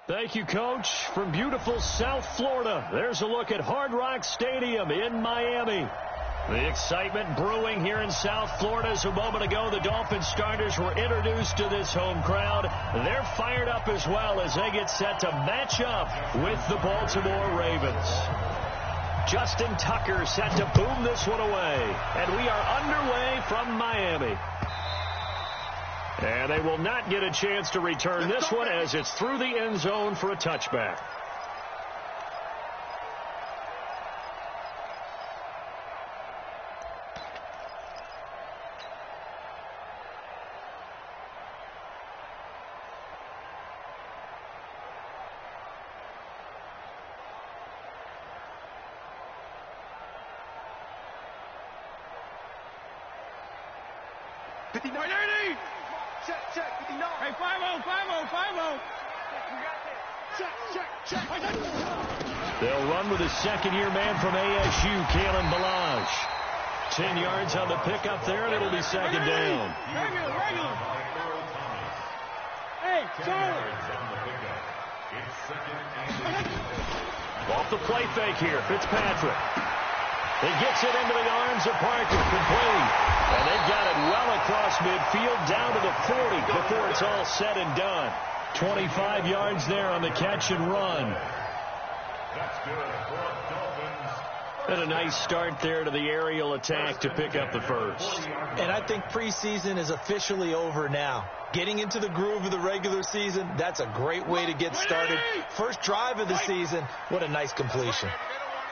Thank you, Coach. From beautiful South Florida, there's a look at Hard Rock Stadium in Miami. The excitement brewing here in South Florida as a moment ago. The Dolphins starters were introduced to this home crowd. They're fired up as well as they get set to match up with the Baltimore Ravens. Justin Tucker set to boom this one away. And we are underway from Miami. And they will not get a chance to return this one as it's through the end zone for a touchback. They'll run with a second-year man from ASU, Kalen Balazs. 10 yards on the pickup there, and it'll be second down. Regular. Hey, Charlie. Off the play fake here, Fitzpatrick. He gets it into the arms of Parker, complete. And they've got it well across midfield, down to the 40 before it's all said and done. 25 yards there on the catch and run. That's good for Dolphins. And a nice start there to the aerial attack to pick up the first. And I think preseason is officially over now. Getting into the groove of the regular season, that's a great way to get started. First drive of the season, what a nice completion.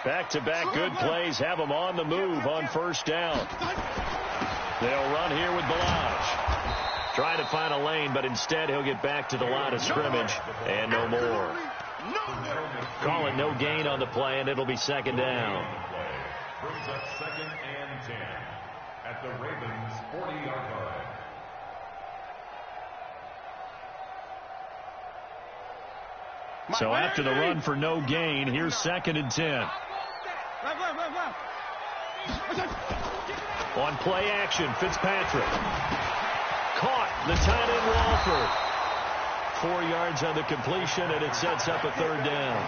Back-to-back good plays have them on the move on first down. They'll run here with Balazs. Try to find a lane, but instead he'll get back to the line of scrimmage and no more. Call it no gain on the play, and it'll be second down. Brings up 2nd and 10 at the Ravens' 40-yard line. So after the run for no gain, here's 2nd and 10. On play action, Fitzpatrick. Caught the tight end Walford. 4 yards on the completion, and it sets up a third down.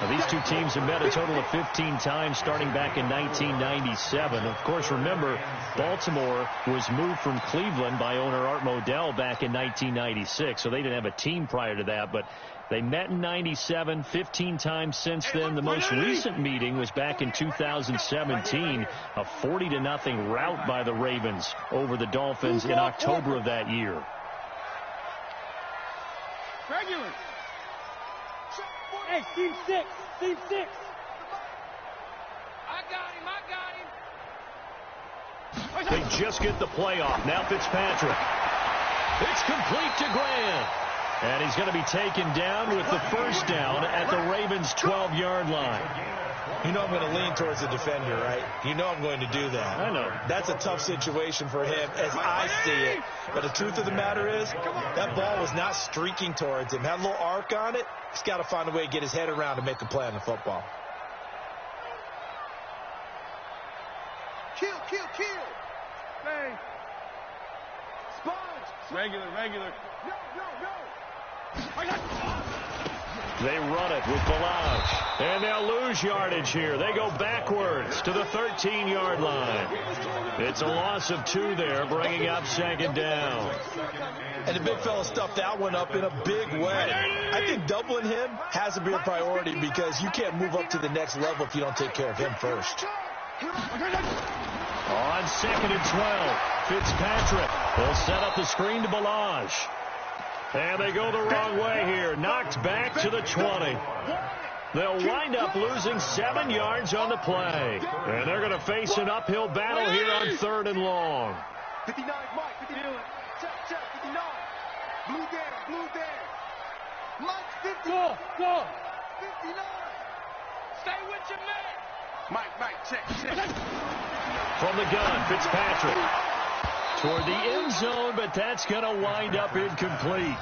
Now, these two teams have met a total of 15 times starting back in 1997. Of course, remember, Baltimore was moved from Cleveland by owner Art Modell back in 1996, so they didn't have a team prior to that, but they met in 97, 15 times since then. The most recent meeting was back in 2017, a 40-0 rout by the Ravens over the Dolphins in October of that year. Regular. Hey, team 6. I got him. They just get the play off. Now Fitzpatrick. It's complete to Grant. And he's going to be taken down with the first down at the Ravens' 12-yard line. You know I'm going to lean towards the defender, right? You know I'm going to do that. I know. That's a tough situation for him as I see it. But the truth of the matter is, that ball was not streaking towards him. Had a little arc on it. He's got to find a way to get his head around and make a play on the football. Kill. Hey. Sponge. Regular. No. They run it with Balazs. And they'll lose yardage here. They go backwards to the 13-yard line. It's a loss of 2 there, bringing up second down. And the big fella stuffed that one up in a big way. I think doubling him has to be a priority because you can't move up to the next level if you don't take care of him first. On 2nd and 12, Fitzpatrick will set up the screen to Balazs. And they go the wrong way here. Knocked back to the 20. They'll wind up losing 7 yards on the play. And they're going to face an uphill battle here on 3rd and long. 59, Mike, 59. Check, 59. Blue there. Mike, 50. Go. 59. Stay with your man. Mike, check. From the gun, Fitzpatrick. Toward the end zone, but that's going to wind up incomplete.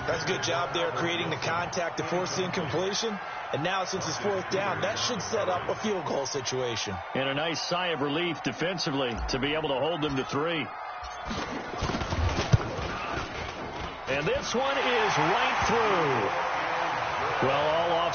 That's a good job there creating the contact to force the incompletion. And now since it's 4th down, that should set up a field goal situation. And a nice sigh of relief defensively to be able to hold them to 3. And this one is right through.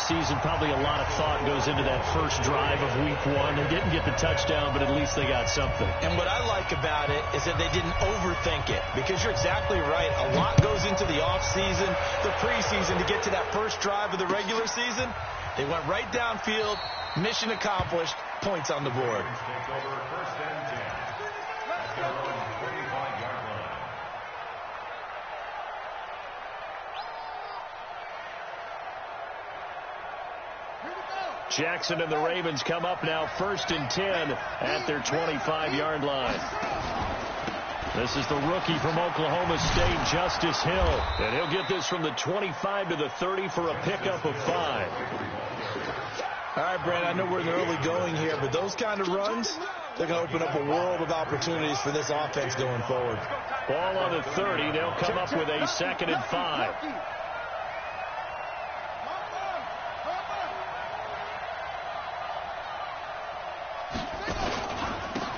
offseason, probably a lot of thought goes into that first drive of week 1. They didn't get the touchdown, but at least they got something. And what I like about it is that they didn't overthink it, because you're exactly right. A lot goes into the offseason, the preseason, to get to that first drive of the regular season. They went right downfield, mission accomplished, points on the board. Jackson and the Ravens come up now 1st and 10 at their 25-yard line. This is the rookie from Oklahoma State, Justice Hill. And he'll get this from the 25 to the 30 for a pickup of 5. All right, Brad, I know we're in the early going here, but those kind of runs, they're going to open up a world of opportunities for this offense going forward. Ball on the 30. They'll come up with a 2nd and 5.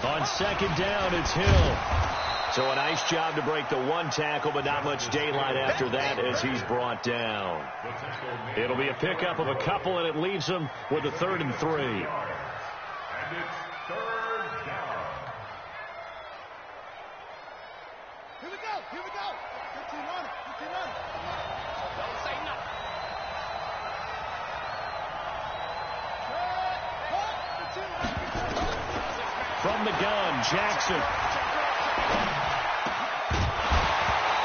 On 2nd down, it's Hill. So a nice job to break the 1 tackle, but not much daylight after that as he's brought down. It'll be a pickup of a couple, and it leaves them with a 3rd and 3. And it's 3rd down. Here we go. 15 on it. Don't say nothing. From the gun, Jackson.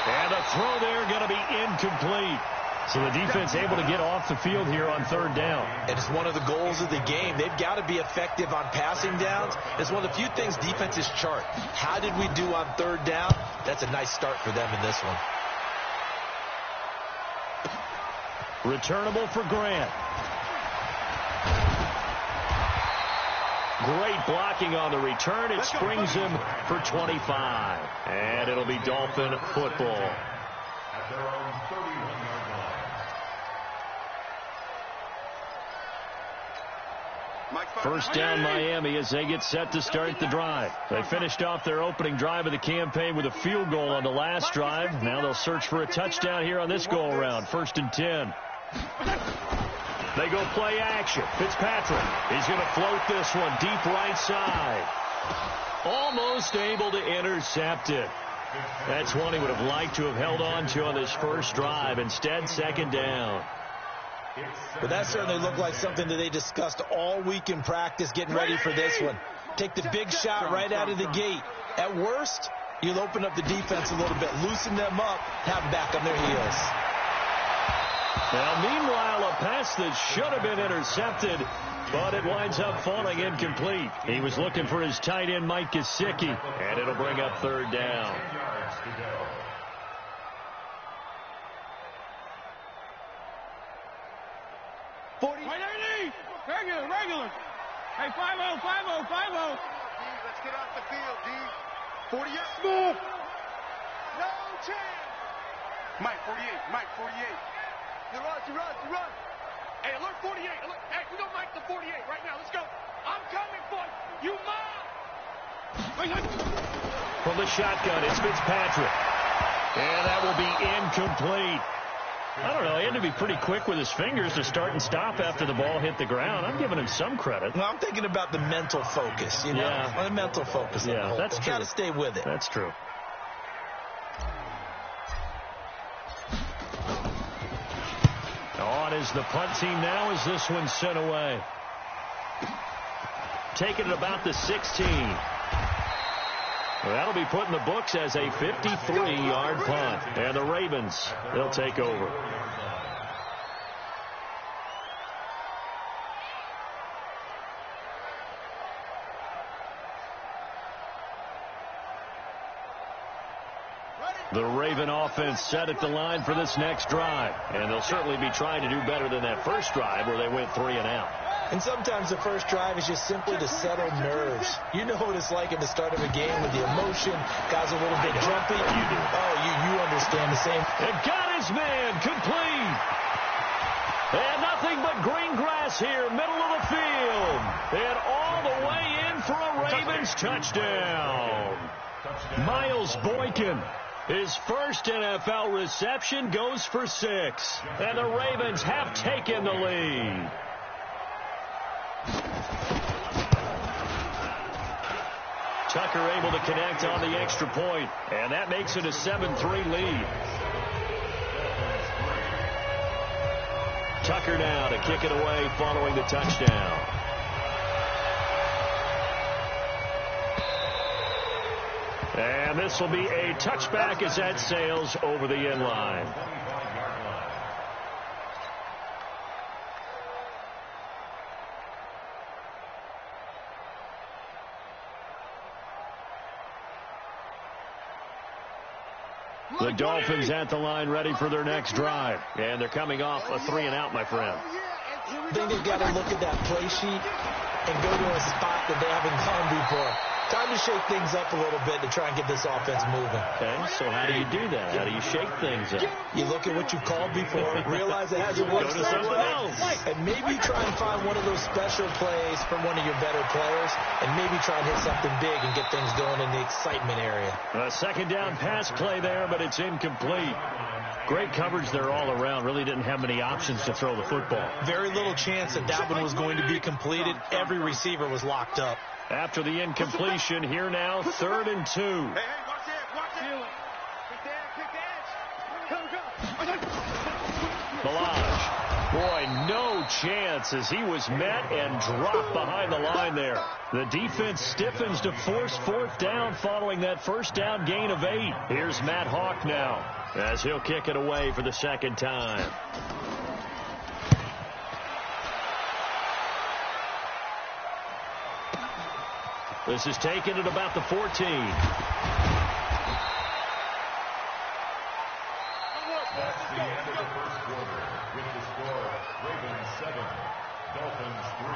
And a throw there going to be incomplete. So the defense able to get off the field here on 3rd down. And it's one of the goals of the game. They've got to be effective on passing downs. It's one of the few things defenses chart. How did we do on 3rd down? That's a nice start for them in this one. Returnable for Grant. Great blocking on the return. It springs him for 25. And it'll be Dolphin football. At their own 31-yard line. 1st down Miami as they get set to start the drive. They finished off their opening drive of the campaign with a field goal on the last drive. Now they'll search for a touchdown here on this go-around. 1st and 10. They go play action. Fitzpatrick. He's going to float this one deep right side. Almost able to intercept it. That's one he would have liked to have held on to on this first drive. Instead, 2nd down. But that certainly looked like something that they discussed all week in practice, getting ready for this one. Take the big shot right out of the gate. At worst, you'll open up the defense a little bit, loosen them up, have them back on their heels. Now, meanwhile, a pass that should have been intercepted, but it winds up falling incomplete. He was looking for his tight end, Mike Gesicki, and it'll bring up 3rd down. 10 yards to go. Regular. Hey, 5-0. Let's get off the field, D. 40 yards. Move. No chance. Mike, 48. You run. Hey, alert 48. Hey, we don't like the 48 right now. Let's go. I'm coming for you. You mine. From the shotgun, it's Fitzpatrick. And that will be incomplete. I don't know. He had to be pretty quick with his fingers to start and stop after the ball hit the ground. I'm giving him some credit. Well, I'm thinking about the mental focus, you know? Yeah. The mental focus. Yeah, that's true. Got to stay with it. That's true. On is the punt team now as this one's sent away. Taking it about the 16. Well, that'll be put in the books as a 53-yard punt. And the Ravens, they'll take over. The Raven offense set at the line for this next drive. And they'll certainly be trying to do better than that first drive where they went 3 and out. And sometimes the first drive is just simply to settle nerves. You know what it's like at the start of a game with the emotion. Guys are a little bit jumpy. You do. Oh, you understand the same. And got his man complete. And nothing but green grass here, middle of the field. And all the way in for a Ravens touchdown. Miles Boykin. His first NFL reception goes for 6. And the Ravens have taken the lead. Tucker able to connect on the extra point, and that makes it a 7-3 lead. Tucker now to kick it away following the touchdown. And this will be a touchback as that sails over the end line. The Dolphins at the line ready for their next drive. And they're coming off a 3-and-out, my friend. I think they've got to look at that play sheet and go to a spot that they haven't gone before. Time to shake things up a little bit to try and get this offense moving. Okay, so how do you do that? How do you shake things up? You look at what you've called before, realize it hasn't worked so well, and maybe try and find one of those special plays from one of your better players, and maybe try and hit something big and get things going in the excitement area. A second down pass play there, but it's incomplete. Great coverage there all around. Really didn't have many options to throw the football. Very little chance that that one was going to be completed. Every receiver was locked up. After the incompletion, here now, 3rd and 2. Hey, watch it. Kick the edge. Milage. Boy, no chance as he was met and dropped behind the line there. The defense stiffens to force 4th down following that first down gain of 8. Here's Matt Hawk now as he'll kick it away for the second time. This is taken at about the 14. That's the end of the first quarter with the score Ravens 7, Dolphins 3.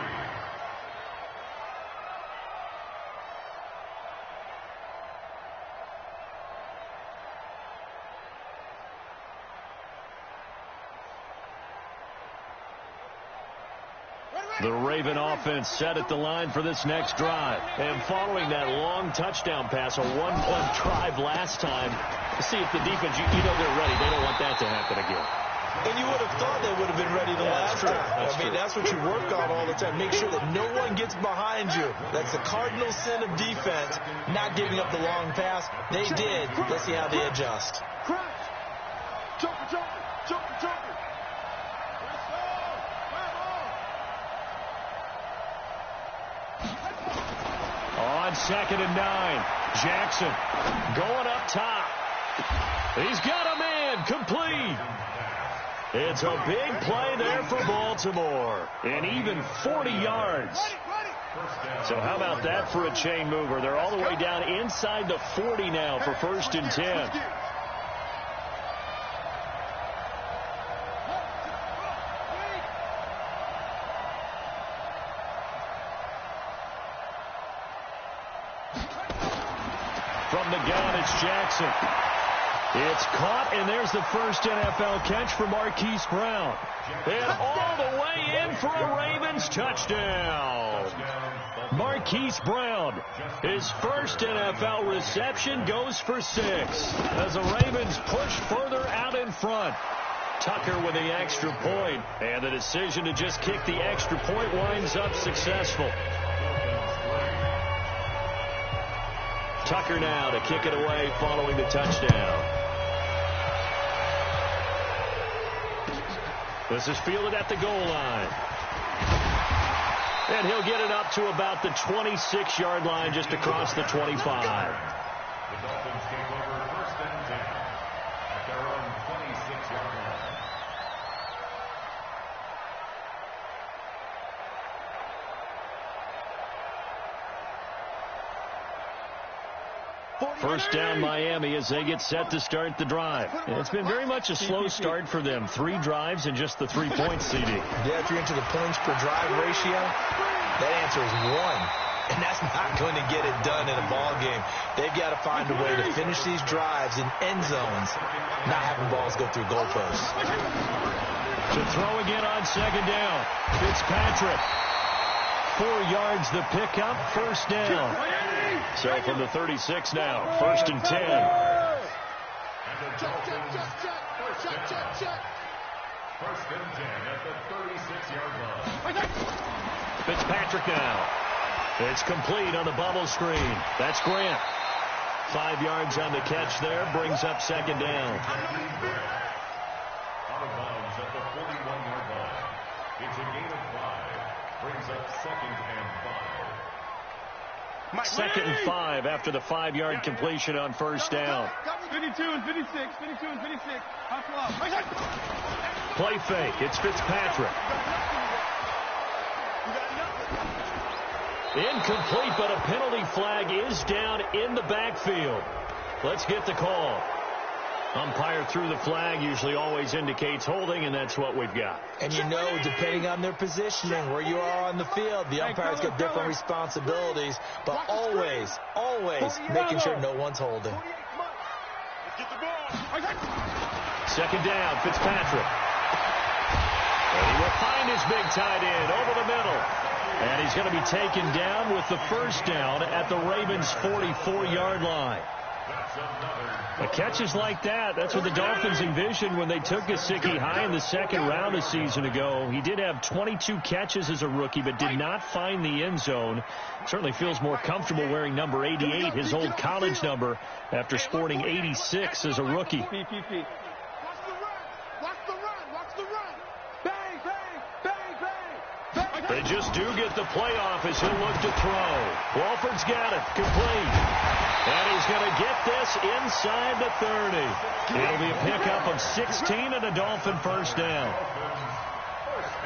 The Raven offense set at the line for this next drive. And following that long touchdown pass, a one-punt drive last time, to see if the defense, you know they're ready. They don't want that to happen again. And you would have thought they would have been ready the last time. That's what you work on all the time. Make sure that no one gets behind you. That's the cardinal sin of defense, not giving up the long pass. They did. Let's see how they adjust. Jumper. On 2nd and 9, Jackson going up top. He's got a man complete. It's a big play there for Baltimore. And even 40 yards. So how about that for a chain mover? They're all the way down inside the 40 now for 1st and 10. From the gun, it's Jackson. It's caught, and there's the first NFL catch for Marquise Brown. And all the way in for a Ravens touchdown. Marquise Brown, his first NFL reception, goes for 6 as the Ravens push further out in front. Tucker with the extra point, and the decision to just kick the extra point winds up successful. Tucker now to kick it away following the touchdown. This is fielded at the goal line. And he'll get it up to about the 26-yard line, just across the 25. The Dolphins take over 1st and 10 at their own 26-yard line. First down Miami as they get set to start the drive. And it's been very much a slow start for them. 3 drives and just the 3 points, CD. Yeah, if you're into the points per drive ratio, that answer is 1. And that's not going to get it done in a ball game. They've got to find a way to finish these drives in end zones, not having balls go through goalposts. To throw again on 2nd down. Fitzpatrick. 4 yards the pickup, 1st down. So from the 36 now, 1st and 10. Check. First and 10 at the 36-yard line. Fitzpatrick now. It's complete on the bubble screen. That's Grant. 5 yards on the catch there. Brings up second down. Out of bounds at the 41-yard line. It's a gain of 5. Brings up second and 5. Second and 5 after the 5-yard completion on first down. 52 and 56. 52 and 56. Play fake. It's Fitzpatrick. Incomplete, but a penalty flag is down in the backfield. Let's get the call. Umpire threw the flag, usually always indicates holding, and that's what we've got. And you know, depending on their positioning, where you are on the field, the umpires get different responsibilities, but always making sure no one's holding. Second down, Fitzpatrick. And he will find his big tight end over the middle. And he's going to be taken down with the first down at the Ravens' 44-yard line. But catches like that, that's what the Dolphins envisioned when they took Gesicki high in the second round a season ago. He did have 22 catches as a rookie, but did not find the end zone. Certainly feels more comfortable wearing number 88, his old college number, after sporting 86 as a rookie. They just do get the playoff as he'll look to throw. Walford's got it. Complete. And he's going to get this inside the 30. It'll be a pickup of 16 and a Dolphin first down.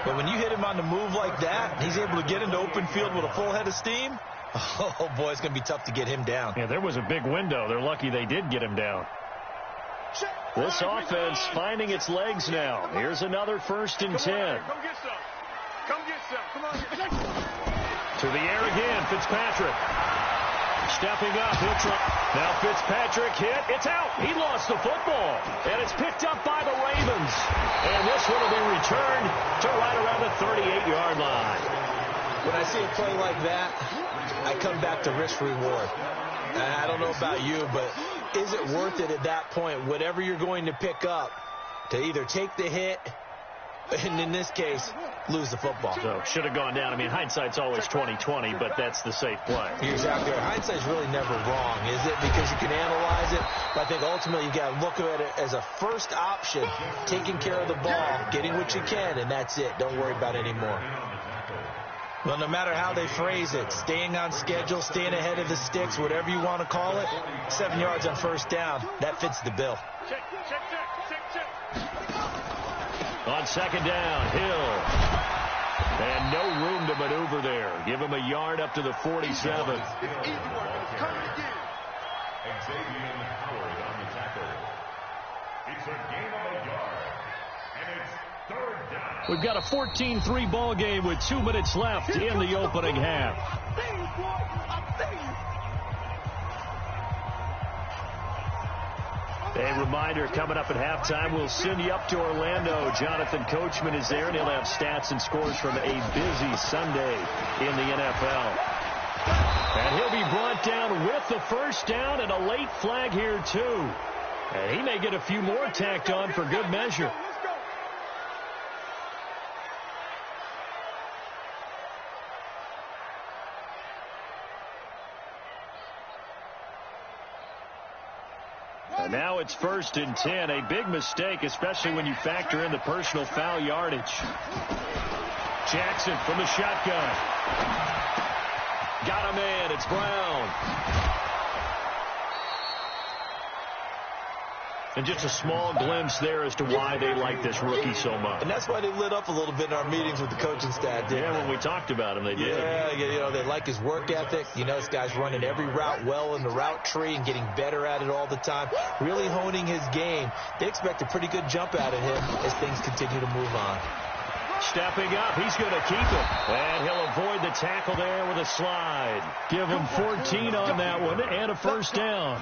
But when you hit him on the move like that, he's able to get into open field with a full head of steam. Oh, boy, it's going to be tough to get him down. Yeah, there was a big window. They're lucky they did get him down. This offense finding its legs now. Here's another first and 10. Come get some. Come on. To the air again, Fitzpatrick. Stepping up, he'll try. Now Fitzpatrick hit. It's out. He lost the football. And it's picked up by the Ravens. And this one will be returned to right around the 38-yard line. When I see a play like that, I come back to risk reward. I don't know about you, but is it worth it at that point, whatever you're going to pick up, to either take the hit, and in this case, lose the football? So should have gone down. I mean, hindsight's always 20/20, but that's the safe play. You're exactly right. Hindsight's really never wrong, is it? Because you can analyze it, but I think ultimately you got to look at it as a first option, taking care of the ball, getting what you can, and that's it. Don't worry about it anymore. Well, no matter how they phrase it, staying on schedule, staying ahead of the sticks, whatever you want to call it, 7 yards on first down, that fits the bill. Check. On second down, Hill. And no room to maneuver there. Give him a yard up to the 47. Xavier Howard on the tackle. It's a gain of a yard. And it's third down. We've got a 14-3 ball game with 2 minutes left in the opening half. A reminder, coming up at halftime, we'll send you up to Orlando. Jonathan Coachman is there, and he'll have stats and scores from a busy Sunday in the NFL. And he'll be brought down with the first down and a late flag here, too. And he may get a few more tacked on for good measure. And now it's first and 10. A big mistake, especially when you factor in the personal foul yardage. Jackson from the shotgun. Got a man. It's Brown. And just a small glimpse there as to why they like this rookie so much. And that's why they lit up a little bit in our meetings with the coaching staff. Yeah, when we talked about him, they did. Yeah, you know, they like his work ethic. You know, this guy's running every route well in the route tree and getting better at it all the time. Really honing his game. They expect a pretty good jump out of him as things continue to move on. Stepping up, he's going to keep it. And he'll avoid the tackle there with a slide. Give him 14 on that one and a first down.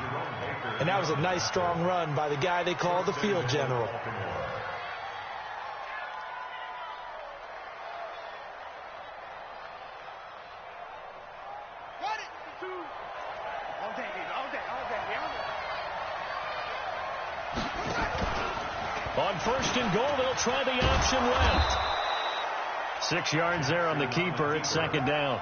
And that was a nice, strong run by the guy they call the field general. On first and goal, they'll try the option left. 6 yards there on the keeper. It's second down.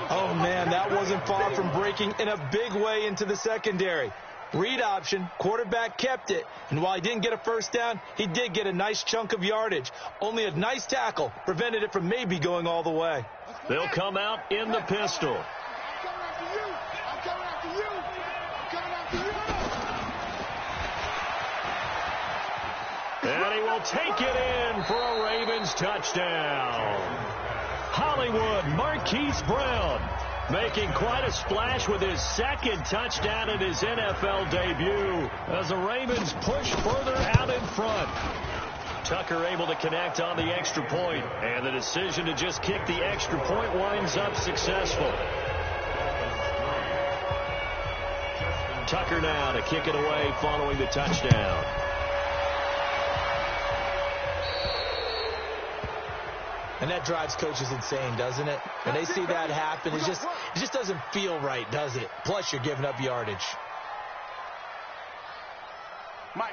Oh, man, that wasn't far from breaking in a big way into the secondary. Read option, quarterback kept it, and while he didn't get a first down, he did get a nice chunk of yardage. Only a nice tackle prevented it from maybe going all the way. They'll come out in the pistol. And he will take it in for a Ravens touchdown. Hollywood Marquise Brown making quite a splash with his second touchdown in his NFL debut as the Ravens push further out in front. Tucker able to connect on the extra point, and the decision to just kick the extra point winds up successful. Tucker now to kick it away following the touchdown. And that drives coaches insane, doesn't it? When they see that happen, it just doesn't feel right, does it? Plus, you're giving up yardage.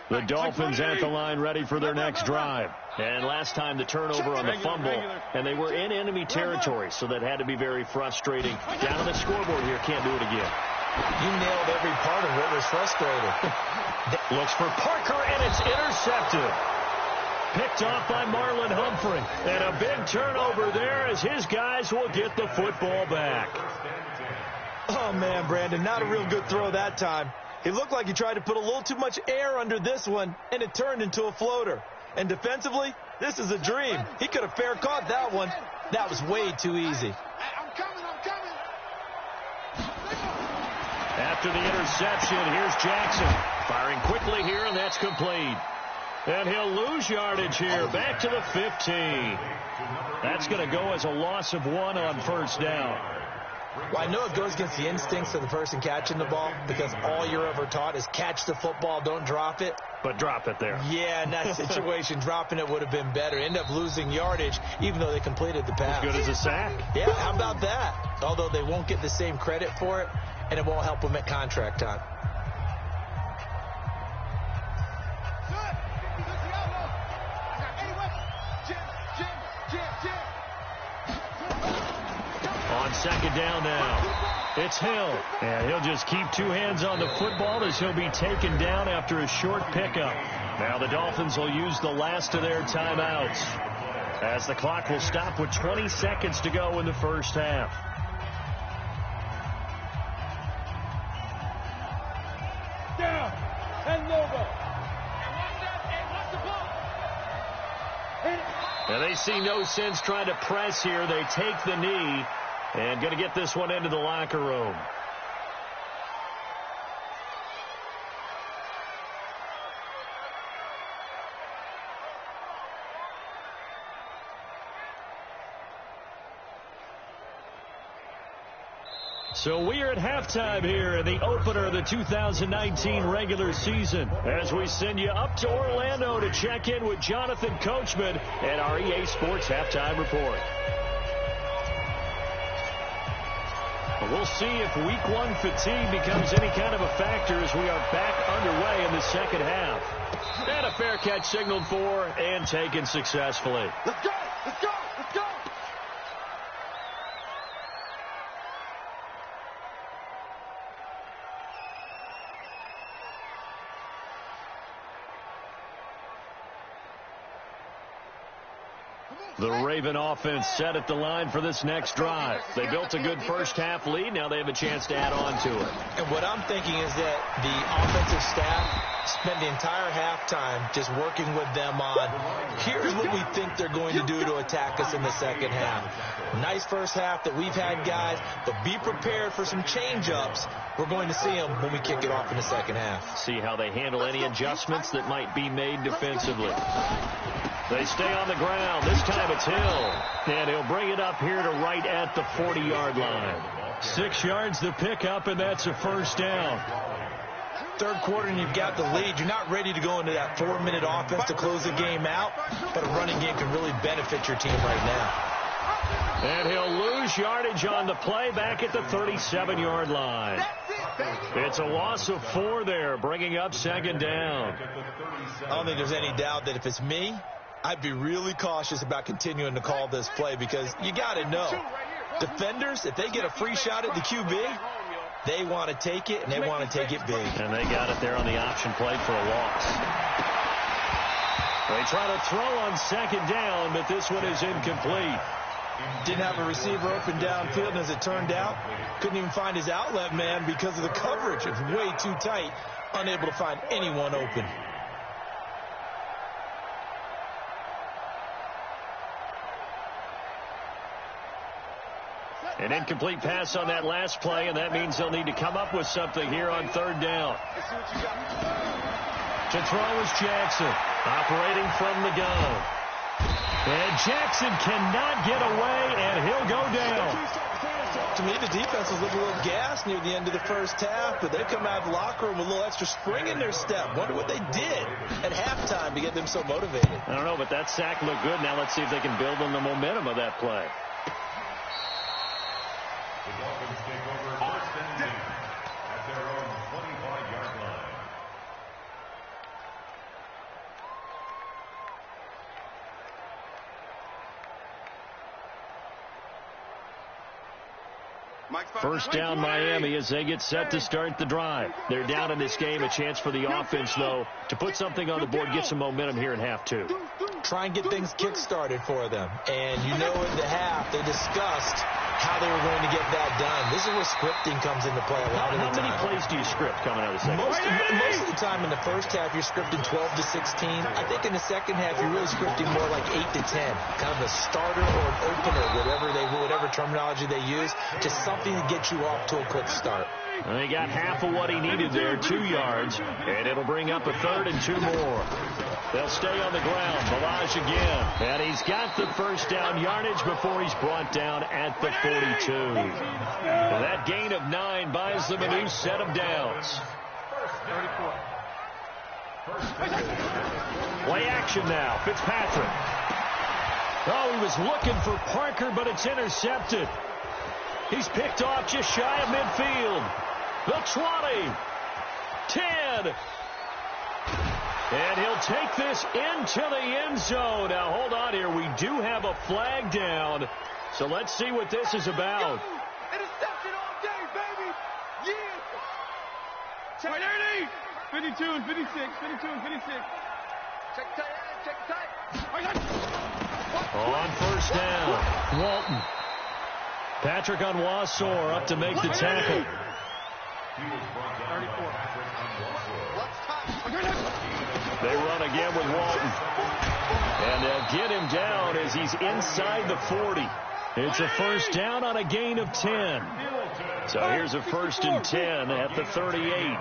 The Dolphins at the line ready for their next drive. And last time the turnover on the fumble, and they were in enemy territory, so that had to be very frustrating. Down on the scoreboard here, can't do it again. You nailed every part of what was frustrating. Looks for Parker, and it's intercepted. Picked off by Marlon Humphrey. And a big turnover there as his guys will get the football back. Oh, man, Brandon, not a real good throw that time. It looked like he tried to put a little too much air under this one, and it turned into a floater. And defensively, this is a dream. He could have fair caught that one. That was way too easy. I'm coming. After the interception, here's Jackson. Firing quickly here, and that's complete. And he'll lose yardage here, back to the 15. That's going to go as a loss of 1 on first down. Well, I know it goes against the instincts of the person catching the ball because all you're ever taught is catch the football, don't drop it. But drop it there. Yeah, in that situation, dropping it would have been better. End up losing yardage, even though they completed the pass. As good as a sack. Yeah, how about that? Although they won't get the same credit for it, and it won't help them at contract time. On second down now, it's Hill. And he'll just keep 2 hands on the football as he'll be taken down after a short pickup. Now the Dolphins will use the last of their timeouts as the clock will stop with 20 seconds to go in the first half. Down and Nova. And they see no sense trying to press here. They take the knee and going to get this one into the locker room. So we are at halftime here in the opener of the 2019 regular season as we send you up to Orlando to check in with Jonathan Coachman and our EA Sports Halftime Report. We'll see if Week 1 fatigue becomes any kind of a factor as we are back underway in the second half. And a fair catch signaled for and taken successfully. Let's go! Let's go! Let's go! The Raven offense set at the line for this next drive. They built a good first half lead. Now they have a chance to add on to it. And what I'm thinking is that the offensive staff spent the entire halftime just working with them on, here's what we think they're going to do to attack us in the second half. Nice first half that we've had, guys, but be prepared for some change-ups. We're going to see them when we kick it off in the second half. See how they handle any adjustments that might be made defensively. They stay on the ground. This time it's Hill. And he'll bring it up here to right at the 40-yard line. 6 yards to pick up, and that's a first down. Third quarter and you've got the lead. You're not ready to go into that 4-minute offense to close the game out, but a running game can really benefit your team right now. And he'll lose yardage on the play back at the 37-yard line. It's a loss of 4 there, bringing up second down. I don't think there's any doubt that if it's me, I'd be really cautious about continuing to call this play because you got to know, defenders, if they get a free shot at the QB, they want to take it, and they want to take it big. And they got it there on the option play for a loss. They try to throw on second down, but this one is incomplete. Didn't have a receiver open downfield, and as it turned out, couldn't even find his outlet man because of the coverage. It was way too tight, unable to find anyone open. An incomplete pass on that last play, and that means they'll need to come up with something here on third down. To throw is Jackson, operating from the gun. And Jackson cannot get away, and he'll go down. To me, the defense was looking a little gassed near the end of the first half, but they come out of the locker room with a little extra spring in their step. Wonder what they did at halftime to get them so motivated. I don't know, but that sack looked good. Now let's see if they can build on the momentum of that play. The Dolphins take over first and 10 at their own 25-yard line. First down Miami as they get set to start the drive. They're down in this game. A chance for the offense, though, to put something on the board, get some momentum here in half 2. Try and get things kick-started for them. And you know in the half they discussed how they were going to get that done. This is where scripting comes into play a lot of the time. How many plays do you script coming out of the second? Most of the time in the first half, you're scripting 12 to 16. I think in the second half, you're really scripting more like 8 to 10. Kind of a starter or an opener, whatever terminology they use, just something to get you off to a quick start. And he got half of what he needed there, 2 yards, and it'll bring up a third and 2 more. They'll stay on the ground. Balaj again. And he's got the first down yardage before he's brought down at the 42. And that gain of 9 buys them a new set of downs. Play action now. Fitzpatrick. Oh, he was looking for Parker, but it's intercepted. He's picked off just shy of midfield. The 20. 10. And he'll take this into the end zone. Now, hold on here. We do have a flag down. So let's see what this is about. Interception all day, baby. Yeah. Right there, 52 and 56. 52 and 56. Check tight end. Check tight. On first down, Walton. Patrick Onwuasor up to make the tackle. 34. They run again with Walton. And they'll get him down as he's inside the 40. It's a first down on a gain of 10. So here's a first and 10 at the 38.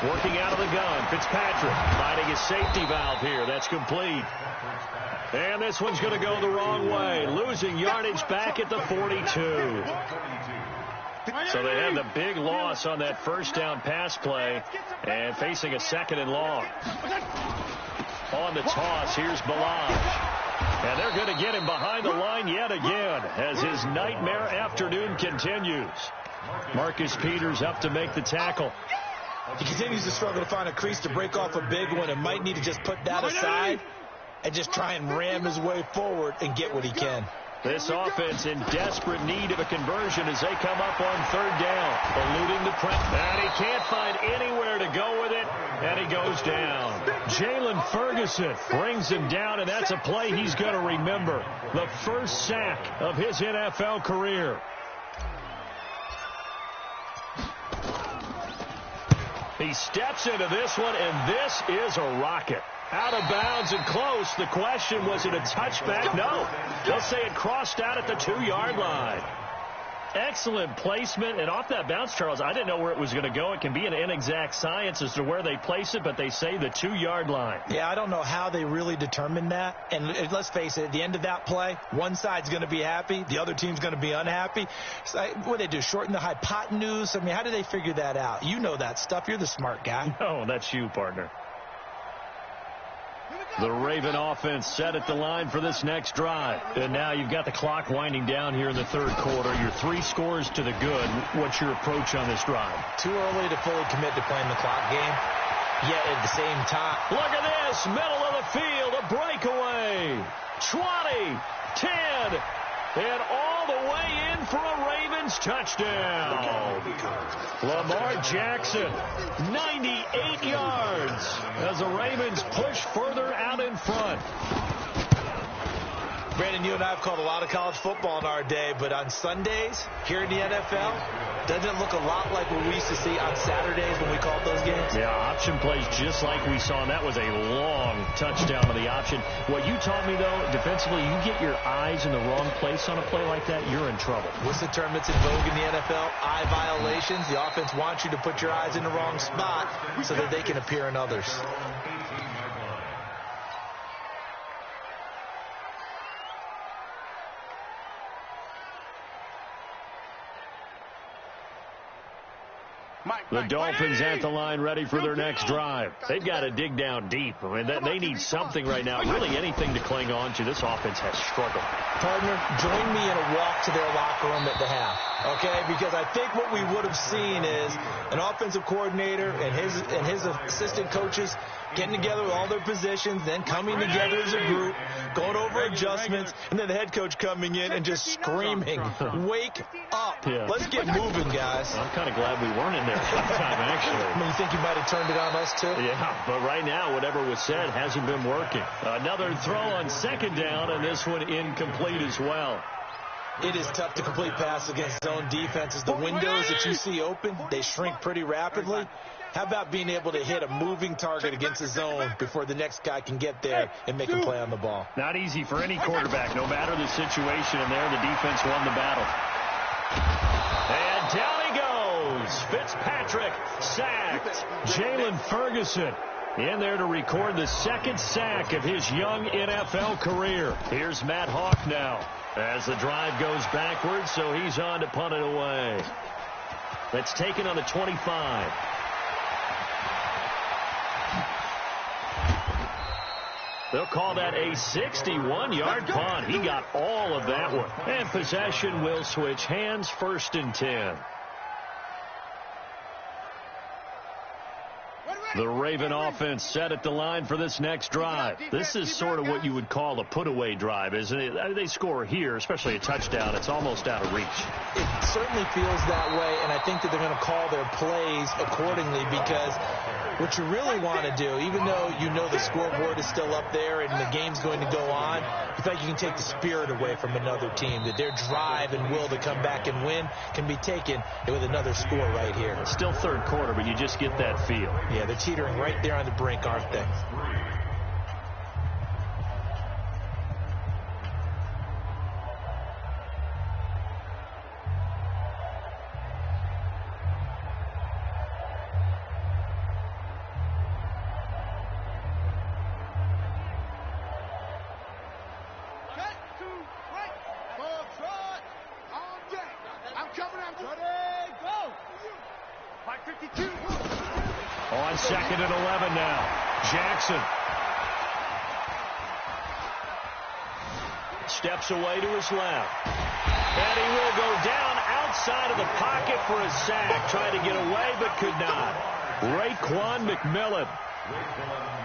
Working out of the gun, Fitzpatrick finding his safety valve here. That's complete. And this one's going to go the wrong way. Losing yardage back at the 42. So they had the big loss on that first down pass play and facing a second and long. On the toss, here's Balaj. And they're going to get him behind the line yet again as his nightmare afternoon continues. Marcus Peters up to make the tackle. He continues to struggle to find a crease to break off a big one and might need to just put that aside and just try and ram his way forward and get what he can. This offense in desperate need of a conversion as they come up on third down. Eluding the press. And he can't find anywhere to go with it, and he goes down. Jalen Ferguson brings him down, and that's a play he's going to remember. The first sack of his NFL career. He steps into this one, and this is a rocket. Out of bounds and close. The question, was it a touchback? No. They'll say it crossed out at the 2-yard line. Excellent placement. And off that bounce, Charles, I didn't know where it was going to go. It can be an inexact science as to where they place it, but they say the 2-yard line. Yeah, I don't know how they really determined that. And let's face it, at the end of that play, one side's going to be happy, the other team's going to be unhappy. So what do they do, shorten the hypotenuse? I mean, how do they figure that out? You know that stuff. You're the smart guy. No, that's you, partner. Here we go. The Raven offense set at the line for this next drive. And now you've got the clock winding down here in the third quarter. You're 3 scores to the good. What's your approach on this drive? Too early to fully commit to playing the clock game. Yet at the same time. Look at this. Middle of the field. A breakaway. 20, 10, and all the way in for a Ravens touchdown. Lamar Jackson, 98 yards as the Ravens push further out in front. Brandon, you and I have called a lot of college football in our day, but on Sundays here in the NFL, doesn't it look a lot like what we used to see on Saturdays when we called those games? Yeah, option plays just like we saw, and that was a long touchdown on the option. What you taught me, though, defensively, you get your eyes in the wrong place on a play like that, you're in trouble. What's the term that's in vogue in the NFL? Eye violations. The offense wants you to put your eyes in the wrong spot so that they can appear in others. The Dolphins at the line ready for their next drive. They've got to dig down deep. I mean, they need something right now, really anything to cling on to. This offense has struggled. Partner, join me in a walk to their locker room at the half, okay? Because I think what we would have seen is an offensive coordinator and his assistant coaches getting together with all their positions, then coming together as a group, going over adjustments, and then the head coach coming in and just screaming, wake up. Yeah. Let's get moving, guys. I'm kind of glad we weren't in there sometime, actually. I mean, you think you might have turned it on us, too? Yeah, but right now, whatever was said hasn't been working. Another throw on second down, and this one incomplete as well. It is tough to complete passes against zone defenses. The windows that you see open, they shrink pretty rapidly. How about being able to hit a moving target against the zone before the next guy can get there and make a play on the ball? Not easy for any quarterback, no matter the situation, and there the defense won the battle. And down he goes. Fitzpatrick sacked. Jalen Ferguson in there to record the second sack of his young NFL career. Here's Matt Hawk now as the drive goes backwards, so he's on to punt it away. That's taken on the 25. They'll call that a 61-yard punt. He got all of that one. And possession will switch hands, 1st and 10. The Raven offense set at the line for this next drive. This is sort of what you would call a put-away drive, isn't it? They score here, especially a touchdown. It's almost out of reach. It certainly feels that way, and I think that they're going to call their plays accordingly because what you really want to do, even though you know the scoreboard is still up there and the game's going to go on, you feel like you can take the spirit away from another team, that their drive and will to come back and win can be taken with another score right here. Still third quarter, but you just get that feel. Yeah, they're teetering right there on the brink, aren't they? On 2nd and 11 now. Jackson steps away to his left. And he will go down outside of the pocket for a sack. Tried to get away but could not. Raekwon McMillan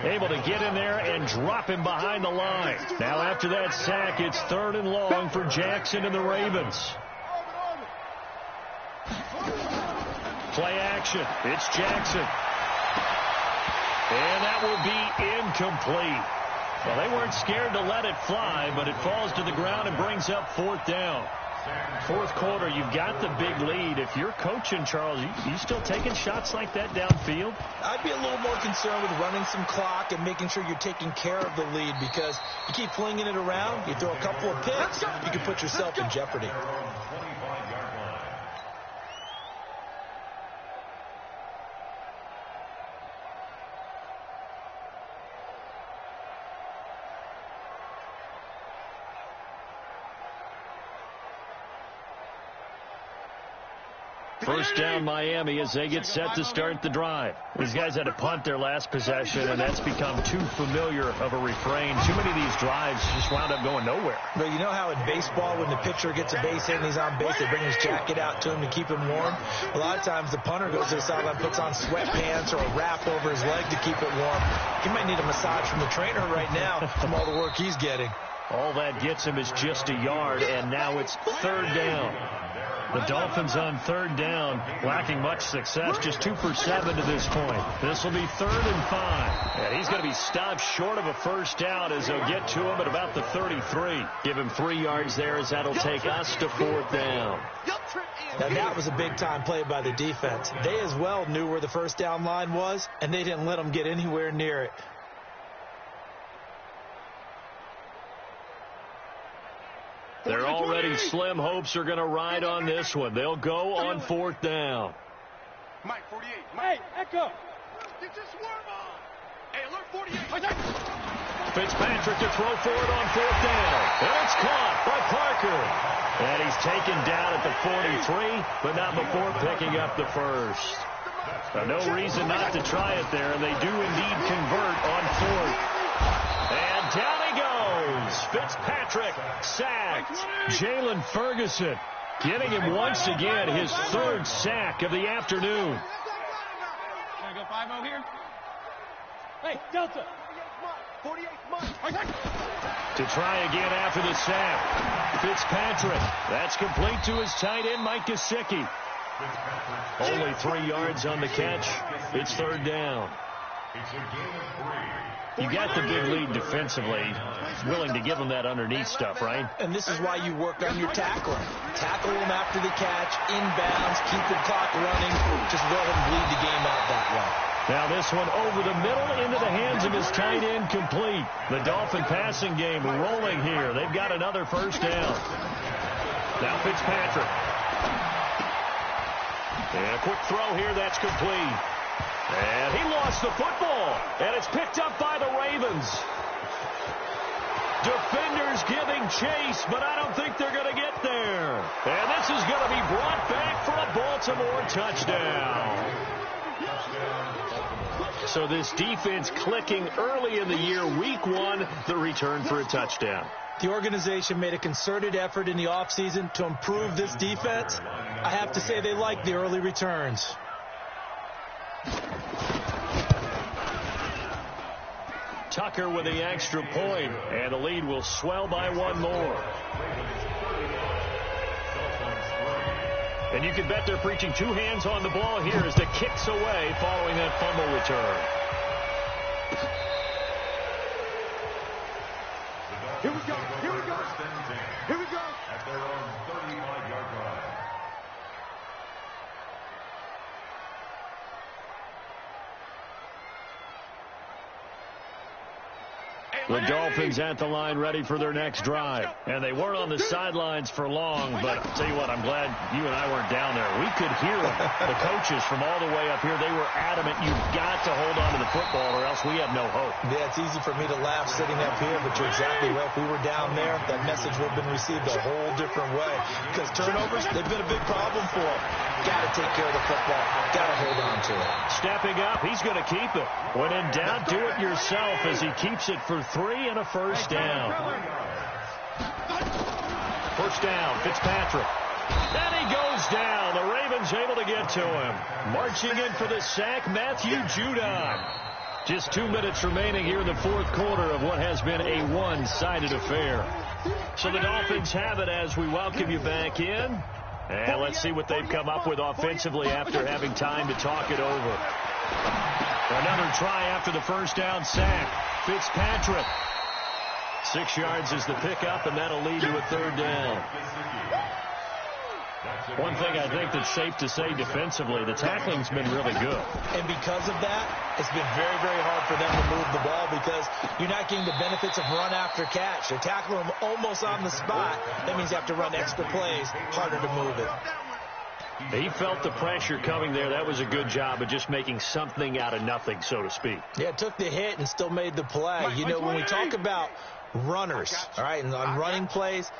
able to get in there and drop him behind the line. Now after that sack, it's 3rd and long for Jackson and the Ravens. Play action. It's Jackson. And that will be incomplete. Well, they weren't scared to let it fly, but it falls to the ground and brings up 4th down. 4th quarter, you've got the big lead. If you're coaching, Charles, you still taking shots like that downfield? I'd be a little more concerned with running some clock and making sure you're taking care of the lead because you keep flinging it around, you throw a couple of picks, you can put yourself in jeopardy. First down Miami as they get set to start the drive. These guys had to punt their last possession, and that's become too familiar of a refrain. Too many of these drives just wound up going nowhere. But you know how in baseball, when the pitcher gets a base hit and he's on base, they bring his jacket out to him to keep him warm? A lot of times the punter goes to the sideline, puts on sweatpants or a wrap over his leg to keep it warm. He might need a massage from the trainer right now from all the work he's getting. All that gets him is just a yard, and now it's third down. The Dolphins on third down, lacking much success, just 2 for 7 to this point. This will be 3rd and 5. And he's going to be stopped short of a first down as they'll get to him at about the 33. Give him 3 yards there as that'll take us to 4th down. Now that was a big-time play by the defense. They as well knew where the first down line was, and they didn't let them get anywhere near it. They're already slim hopes are going to ride on this one. They'll go on 4th down. Mike, 48. Mike. Hey, Echo. Get your swarm on. Hey, alert 48. Fitzpatrick to throw for it on 4th down. And it's caught by Parker. And he's taken down at the 43, but not before picking up the first. No reason not to try it there, and they do indeed convert on 4th. And down he goes. Fitzpatrick sacked. Jalen Ferguson getting him once again his 3rd sack of the afternoon. Gonna go 5-0 here? Hey, Delta. 48 To try again after the sack. Fitzpatrick. That's complete to his tight end, Mike Gesicki. Only 3 yards on the catch. It's 3rd down. It's a gain of 3. You got the big lead defensively. Willing to give them that underneath stuff, right? And this is why you work on your tackling. Tackle them after the catch, inbounds, keep the clock running. Just let them bleed the game out that way. Now this one over the middle into the hands of his tight end, complete. The Dolphin passing game rolling here. They've got another first down. Now Fitzpatrick. And a quick throw here, that's complete. And he lost the football. And it's picked up by the Ravens. Defenders giving chase, but I don't think they're going to get there. And this is going to be brought back for a Baltimore touchdown. So this defense clicking early in the year, week 1, the return for a touchdown. The organization made a concerted effort in the offseason to improve this defense. I have to say they like the early returns. Tucker with the extra point, and the lead will swell by 1 more. And you can bet they're preaching 2 hands on the ball here as the kick's away following that fumble return. Here we go. Here we go. Here we go. At their own 35-yard line. The Dolphins at the line ready for their next drive. And they weren't on the sidelines for long, but I'll tell you what, I'm glad you and I weren't down there. We could hear them. The coaches from all the way up here, they were adamant, you've got to hold on to the football or else we have no hope. Yeah, it's easy for me to laugh sitting up here, but you're exactly right. If we were down there, that message would have been received a whole different way. Because turnovers, they've been a big problem for them. Got to take care of the football. Got to hold on to it. Stepping up, he's going to keep it. When in doubt, do it yourself as he keeps it for 3 and a first down. First down, Fitzpatrick. And he goes down. The Ravens able to get to him. Marching in for the sack, Matthew Judon. Just 2 minutes remaining here in the 4th quarter of what has been a one-sided affair. So the Dolphins have it as we welcome you back in. And let's see what they've come up with offensively after having time to talk it over. Another try after the first down sack. Fitzpatrick. 6 yards is the pickup, and that'll lead to a 3rd down. One thing I think that's safe to say defensively, the tackling's been really good. And because of that, it's been very, very hard for them to move the ball because you're not getting the benefits of run after catch. They're tackling them almost on the spot. That means you have to run extra plays, harder to move it. He felt the pressure coming there. That was a good job of just making something out of nothing, so to speak. Yeah, took the hit and still made the play. You know, when we talk about runners, all right, and on running plays,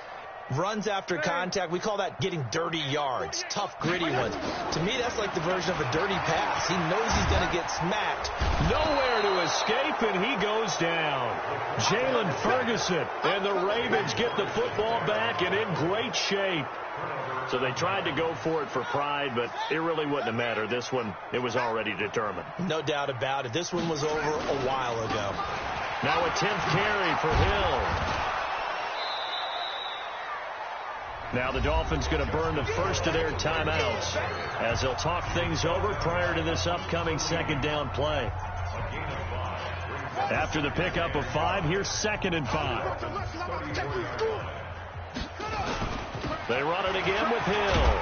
runs after contact. We call that getting dirty yards, tough, gritty ones. To me, that's like the version of a dirty pass. He knows he's going to get smacked. Nowhere to escape, and he goes down. Jalen Ferguson and the Ravens get the football back and in great shape. So they tried to go for it for pride, but it really wouldn't have mattered. This one, it was already determined. No doubt about it. This one was over a while ago. Now a 10th carry for Hill. Now the Dolphins going to burn the first of their timeouts as they'll talk things over prior to this upcoming second down play. After the pickup of 5, here's 2nd and 5. They run it again with Hill.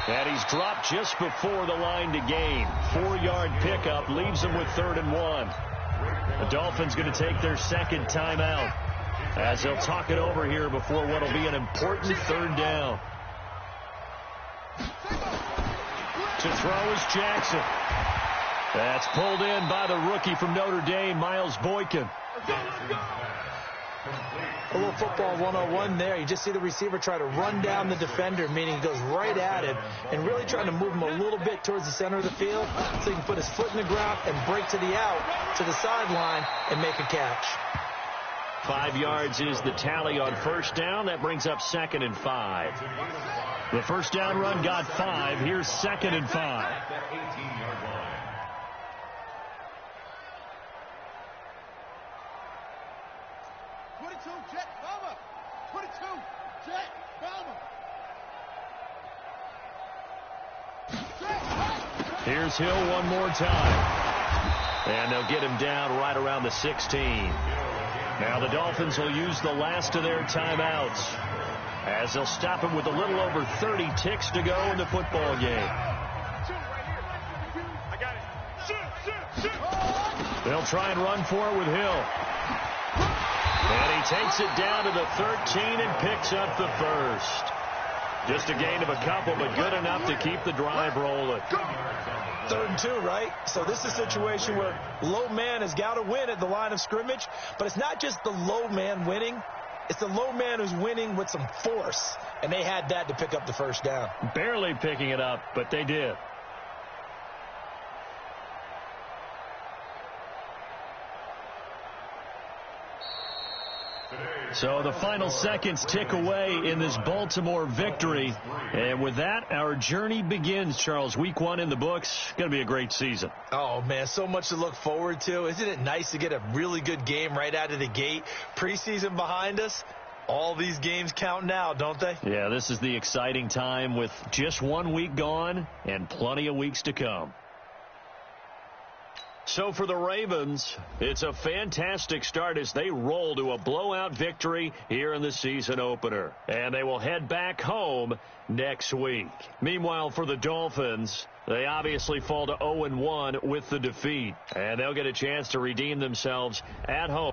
And he's dropped just before the line to gain. 4-yard pickup leaves them with 3rd and 1. The Dolphins going to take their second timeout as they'll talk it over here before what will be an important 3rd down. To throw is Jackson. That's pulled in by the rookie from Notre Dame, Miles Boykin. A little football 101 there. You just see the receiver try to run down the defender, meaning he goes right at him and really trying to move him a little bit towards the center of the field so he can put his foot in the ground and break to the out, to the sideline, and make a catch. 5 yards is the tally on 1st down. That brings up 2nd and 5. The 1st down run got 5. Here's 2nd and 5. 22, Jet, Bama. 22, Jet, Bama. Here's Hill one more time. And they'll get him down right around the 16. Now the Dolphins will use the last of their timeouts as they'll stop him with a little over 30 ticks to go in the football game. They'll try and run for it with Hill. And he takes it down to the 13 and picks up the first. Just a gain of a couple, but good enough to keep the drive rolling. 3rd and 2, right? So this is a situation where low man has got to win at the line of scrimmage, but it's not just the low man winning. It's the low man who's winning with some force, and they had that to pick up the 1st down. Barely picking it up, but they did. So the final seconds tick away in this Baltimore victory. And with that, our journey begins, Charles. Week 1 in the books. Going to be a great season. Oh, man, so much to look forward to. Isn't it nice to get a really good game right out of the gate? Preseason behind us. All these games count now, don't they? Yeah, this is the exciting time with just 1 week gone and plenty of weeks to come. So for the Ravens, it's a fantastic start as they roll to a blowout victory here in the season opener. And they will head back home next week. Meanwhile, for the Dolphins, they obviously fall to 0-1 with the defeat. And they'll get a chance to redeem themselves at home.